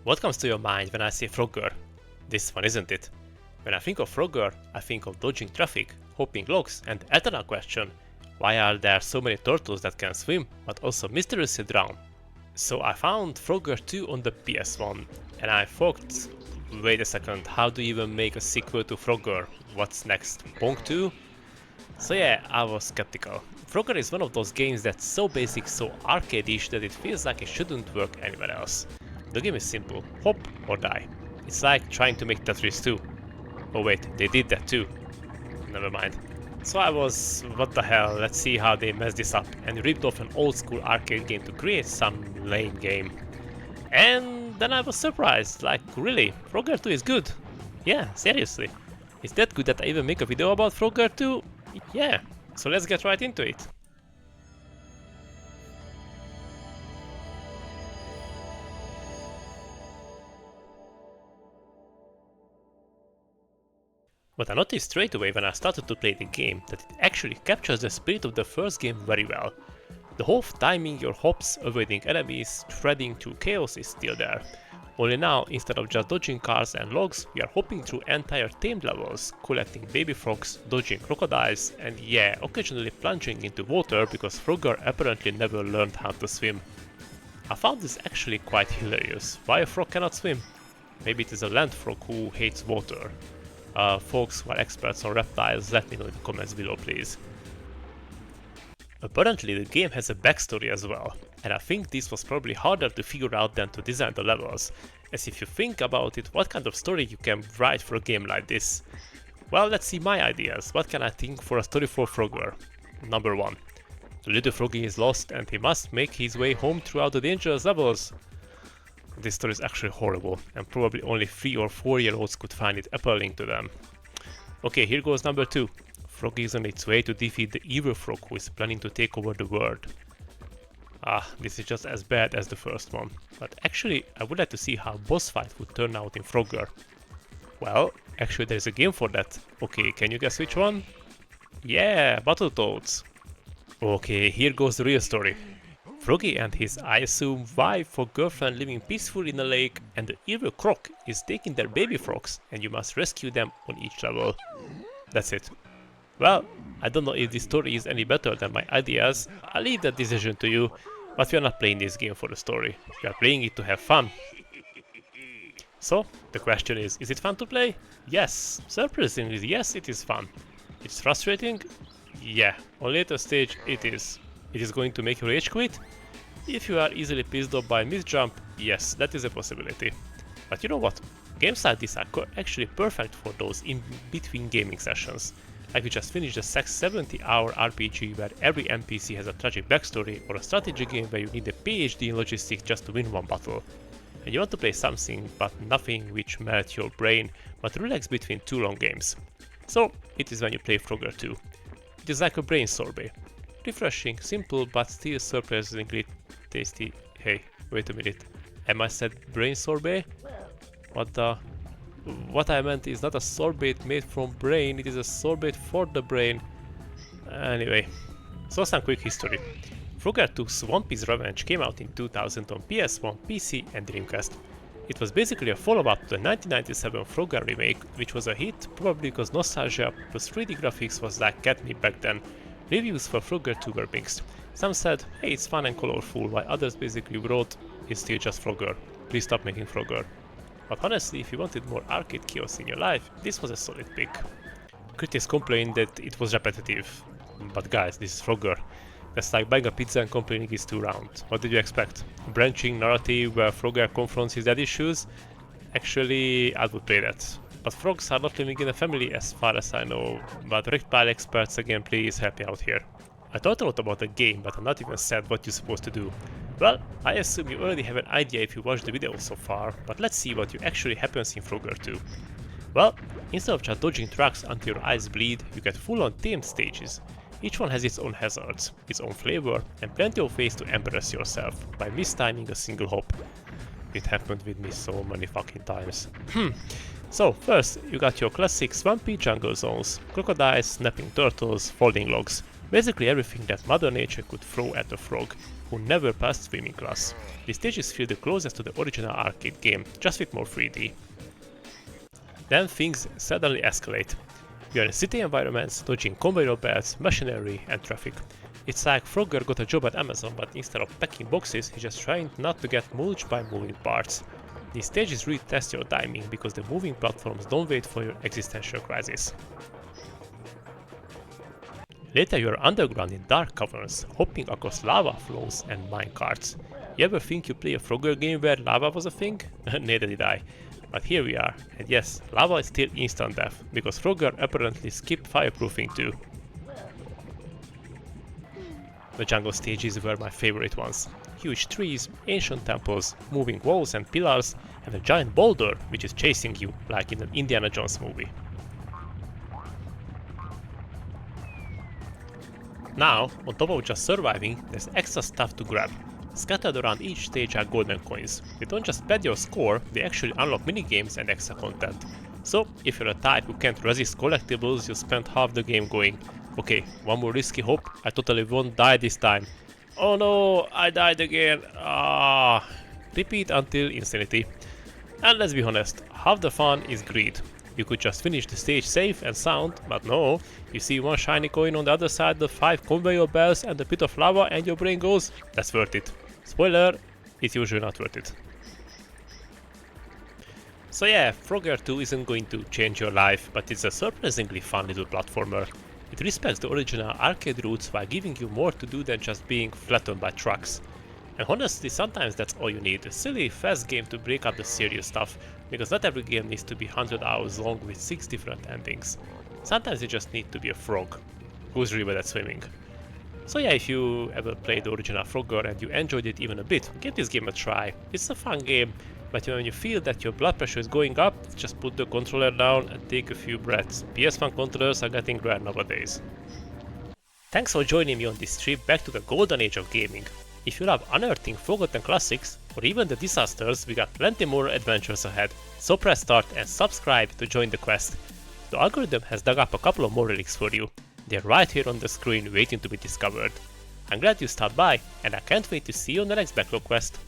What comes to your mind when I say Frogger? This one, isn't it? When I think of Frogger, I think of dodging traffic, hopping logs, and eternal question, why are there so many turtles that can swim, but also mysteriously drown? So I found Frogger 2 on the PS1, and I thought, wait a second, how do you even make a sequel to Frogger? What's next, Pong 2? So yeah, I was skeptical. Frogger is one of those games that's so basic, so arcade-ish that it feels like it shouldn't work anywhere else. The game is simple, hop or die. It's like trying to make Tetris 2. Oh wait, they did that too. Never mind. So I was, what the hell, let's see how they messed this up, and ripped off an old school arcade game to create some lame game. And then I was surprised, like really, Frogger 2 is good. Yeah, seriously. It's that good that I even make a video about Frogger 2? Yeah, so let's get right into it. But I noticed straight away when I started to play the game that it actually captures the spirit of the first game very well. The whole timing your hops, avoiding enemies, threading through chaos is still there. Only now, instead of just dodging cars and logs, we are hopping through entire tamed levels, collecting baby frogs, dodging crocodiles, and yeah, occasionally plunging into water because Frogger apparently never learned how to swim. I found this actually quite hilarious. Why a frog cannot swim? Maybe it is a land frog who hates water. Folks who are experts on reptiles, let me know in the comments below please. Apparently the game has a backstory as well, and I think this was probably harder to figure out than to design the levels, as if you think about it, what kind of story you can write for a game like this? Well, let's see my ideas. What can I think for a story for Frogger? Number 1. The little froggy is lost and he must make his way home throughout the dangerous levels. This story is actually horrible, and probably only 3 or 4-year-olds could find it appealing to them. Okay, here goes number 2. Froggy is on its way to defeat the evil frog who is planning to take over the world. This is just as bad as the first one. But actually, I would like to see how boss fight would turn out in Frogger. Well, actually there is a game for that. Okay, can you guess which one? Yeah, Battletoads. Okay, here goes the real story. Froggy and his, I assume, wife or girlfriend living peacefully in a lake, and the evil croc is taking their baby frogs, and you must rescue them on each level. That's it. Well, I don't know if this story is any better than my ideas, I'll leave that decision to you, but we are not playing this game for the story, we are playing it to have fun. So, the question is it fun to play? Yes, surprisingly yes, it is fun. It's frustrating? Yeah, on later stage it is. It is going to make you rage quit? If you are easily pissed off by a misjump, yes, that is a possibility. But you know what? Games like this are actually perfect for those in-between gaming sessions. Like we just finished a 70-hour RPG where every NPC has a tragic backstory, or a strategy game where you need a PhD in logistics just to win one battle. And you want to play something but nothing which melts your brain, but relax between 2 long games. So it is when you play Frogger 2. It is like a brain sorbet. Refreshing, simple, but still surprisingly tasty. Hey, wait a minute. Am I said brain sorbet? What I meant is not a sorbet made from brain, it is a sorbet for the brain. Anyway, so some quick history. Frogger 2 Swampy's Revenge came out in 2000 on PS1, PC and Dreamcast. It was basically a follow-up to the 1997 Frogger remake, which was a hit probably because nostalgia plus 3D graphics was like catnip back then. Reviews for Frogger 2 were mixed. Some said, hey, it's fun and colorful, while others basically wrote, it's still just Frogger, please stop making Frogger. But honestly, if you wanted more arcade chaos in your life, this was a solid pick. Critics complained that it was repetitive. But guys, this is Frogger. That's like buying a pizza and complaining it's too round. What did you expect? A branching narrative where Frogger confronts his dad issues? Actually, I would play that. But frogs are not living in a family as far as I know, but reptile experts again please help me out here. I thought a lot about the game, but I'm not even said what you're supposed to do. Well, I assume you already have an idea if you watched the video so far, but let's see what actually happens in Frogger 2. Well, instead of just dodging trucks until your eyes bleed, you get full-on tamed stages. Each one has its own hazards, its own flavor, and plenty of ways to embarrass yourself by mistiming a single hop. It happened with me so many fucking times. So, first, you got your classic swampy jungle zones, crocodiles, snapping turtles, folding logs. Basically everything that Mother Nature could throw at a frog who never passed swimming class. These stages feel the closest to the original arcade game, just with more 3D. Then things suddenly escalate. You are in city environments, dodging conveyor belts, machinery, and traffic. It's like Frogger got a job at Amazon, but instead of packing boxes, he's just trying not to get mulched by moving parts. These stages really test your timing, because the moving platforms don't wait for your existential crisis. Later you're underground in dark caverns, hopping across lava flows and minecarts. You ever think you play a Frogger game where lava was a thing? Neither did I. But here we are, and yes, lava is still instant death, because Frogger apparently skipped fireproofing too. The jungle stages were my favorite ones. Huge trees, ancient temples, moving walls and pillars, and a giant boulder which is chasing you, like in an Indiana Jones movie. Now, on top of just surviving, there's extra stuff to grab. Scattered around each stage are golden coins. They don't just pad your score, they actually unlock minigames and extra content. So, if you're a type who can't resist collectibles, you spend half the game going, okay, one more risky hop, I totally won't die this time. Oh no, I died again. Repeat until insanity. And let's be honest, half the fun is greed. You could just finish the stage safe and sound, but no, you see one shiny coin on the other side, the 5 conveyor belts and the pit of lava, and your brain goes, that's worth it. Spoiler, it's usually not worth it. So yeah, Frogger 2 isn't going to change your life, but it's a surprisingly fun little platformer. It respects the original arcade roots while giving you more to do than just being flattened by trucks. And honestly, sometimes that's all you need, a silly, fast game to break up the serious stuff, because not every game needs to be 100 hours long with 6 different endings. Sometimes you just need to be a frog, who's really bad at swimming. So yeah, if you ever played the original Frogger and you enjoyed it even a bit, give this game a try. It's a fun game, but when you feel that your blood pressure is going up, just put the controller down and take a few breaths. PS1 controllers are getting rare nowadays. Thanks for joining me on this trip back to the golden age of gaming. If you love unearthing forgotten classics, or even the disasters, we got plenty more adventures ahead, so press start and subscribe to join the quest. The algorithm has dug up a couple of more relics for you. They're right here on the screen waiting to be discovered. I'm glad you stopped by, and I can't wait to see you on the next backlog quest.